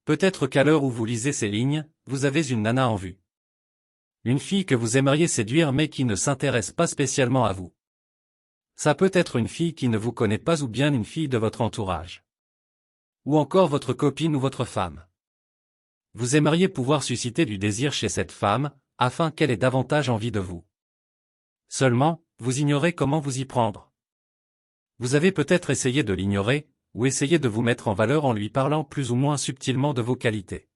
Peut-être qu'à l'heure où vous lisez ces lignes, vous avez une nana en vue. Une fille que vous aimeriez séduire mais qui ne s'intéresse pas spécialement à vous. Ça peut être une fille qui ne vous connaît pas ou bien une fille de votre entourage. Ou encore votre copine ou votre femme. Vous aimeriez pouvoir susciter du désir chez cette femme, afin qu'elle ait davantage envie de vous. Seulement, vous ignorez comment vous y prendre. Vous avez peut-être essayé de l'ignorer, ou essayé de vous mettre en valeur en lui parlant plus ou moins subtilement de vos qualités.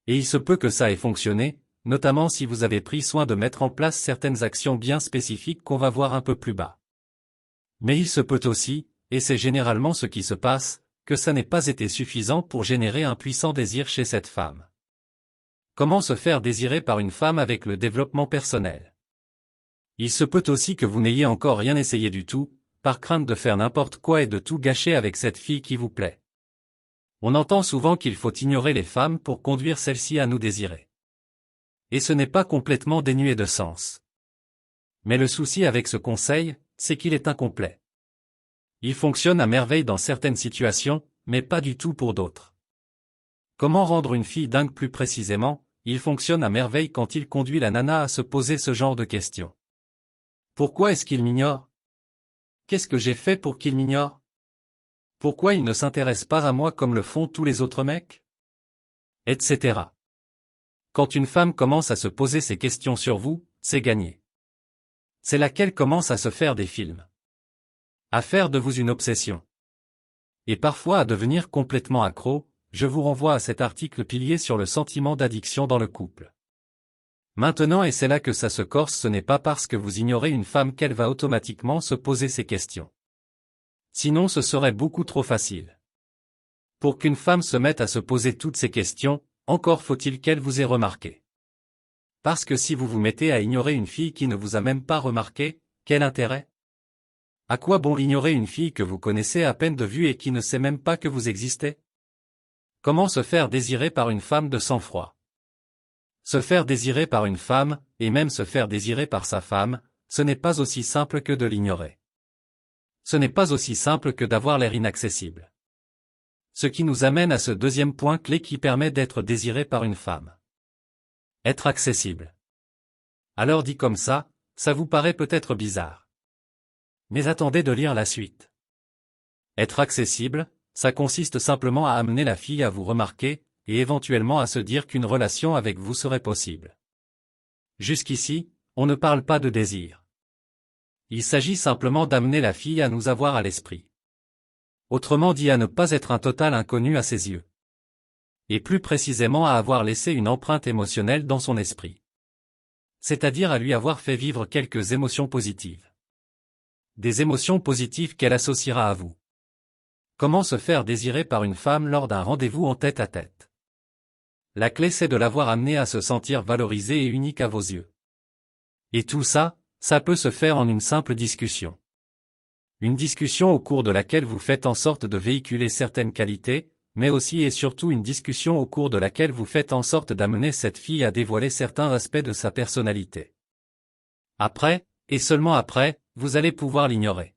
Et il se peut que ça ait fonctionné, notamment si vous avez pris soin de mettre en place certaines actions bien spécifiques qu'on va voir un peu plus bas. Mais il se peut aussi, et c'est généralement ce qui se passe, que ça n'ait pas été suffisant pour générer un puissant désir chez cette femme. Comment se faire désirer par une femme avec le développement personnel? Il se peut aussi que vous n'ayez encore rien essayé du tout, par crainte de faire n'importe quoi et de tout gâcher avec cette fille qui vous plaît. On entend souvent qu'il faut ignorer les femmes pour conduire celles-ci à nous désirer. Et ce n'est pas complètement dénué de sens. Mais le souci avec ce conseil, c'est qu'il est incomplet. Il fonctionne à merveille dans certaines situations, mais pas du tout pour d'autres. Comment rendre une fille dingue plus précisément? Il fonctionne à merveille quand il conduit la nana à se poser ce genre de questions. Pourquoi est-ce qu'il m'ignore? Qu'est-ce que j'ai fait pour qu'il m'ignore? Pourquoi il ne s'intéresse pas à moi comme le font tous les autres mecs? Etc. Quand une femme commence à se poser ces questions sur vous, c'est gagné. C'est là qu'elle commence à se faire des films. À faire de vous une obsession. Et parfois à devenir complètement accro. Je vous renvoie à cet article pilier sur le sentiment d'addiction dans le couple. Maintenant et c'est là que ça se corse, ce n'est pas parce que vous ignorez une femme qu'elle va automatiquement se poser ces questions. Sinon ce serait beaucoup trop facile. Pour qu'une femme se mette à se poser toutes ces questions, encore faut-il qu'elle vous ait remarqué. Parce que si vous vous mettez à ignorer une fille qui ne vous a même pas remarqué, quel intérêt? À quoi bon ignorer une fille que vous connaissez à peine de vue et qui ne sait même pas que vous existez? Comment se faire désirer par une femme de sang-froid? Se faire désirer par une femme, et même se faire désirer par sa femme, ce n'est pas aussi simple que de l'ignorer. Ce n'est pas aussi simple que d'avoir l'air inaccessible. Ce qui nous amène à ce deuxième point clé qui permet d'être désiré par une femme. Être accessible. Alors dit comme ça vous paraît peut-être bizarre. Mais attendez de lire la suite. Être accessible, ça consiste simplement à amener la fille à vous remarquer, et éventuellement à se dire qu'une relation avec vous serait possible. Jusqu'ici, on ne parle pas de désir. Il s'agit simplement d'amener la fille à nous avoir à l'esprit. Autrement dit à ne pas être un total inconnu à ses yeux. Et plus précisément à avoir laissé une empreinte émotionnelle dans son esprit. C'est-à-dire à lui avoir fait vivre quelques émotions positives. Des émotions positives qu'elle associera à vous. Comment se faire désirer par une femme lors d'un rendez-vous en tête-à-tête? La clé c'est de l'avoir amenée à se sentir valorisée et unique à vos yeux. Et tout ça, ça peut se faire en une simple discussion. Une discussion au cours de laquelle vous faites en sorte de véhiculer certaines qualités, mais aussi et surtout une discussion au cours de laquelle vous faites en sorte d'amener cette fille à dévoiler certains aspects de sa personnalité. Après, et seulement après, vous allez pouvoir l'ignorer.